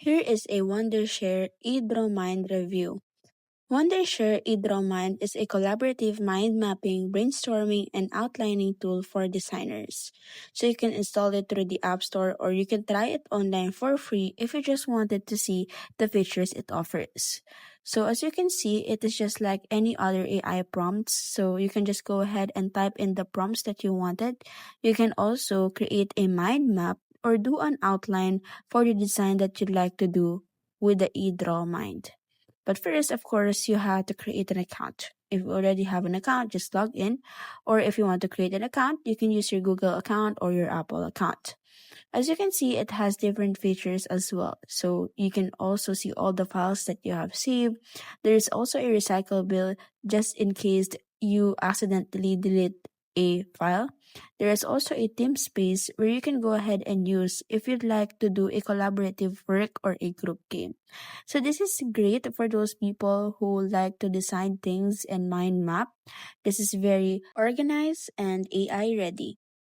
Here is a Wondershare EdrawMind review. Wondershare EdrawMind is a collaborative mind mapping, brainstorming, and outlining tool for designers. So you can install it through the App Store or you can try it online for free if you just wanted to see the features it offers. So as you can see, it is just like any other AI prompts. So you can just go ahead and type in the prompts that you wanted. You can also create a mind map or do an outline for the design that you'd like to do with the EdrawMind. But first, of course, you have to create an account. If you already have an account, just log in. Or if you want to create an account, you can use your Google account or your Apple account. As you can see, it has different features as well. So you can also see all the files that you have saved. There's also a recycle bill just in case you accidentally delete a file. There is also a theme space where you can go ahead and use if you'd like to do a collaborative work or a group game. So this is great for those people who like to design things and mind map. This is very organized and AI ready.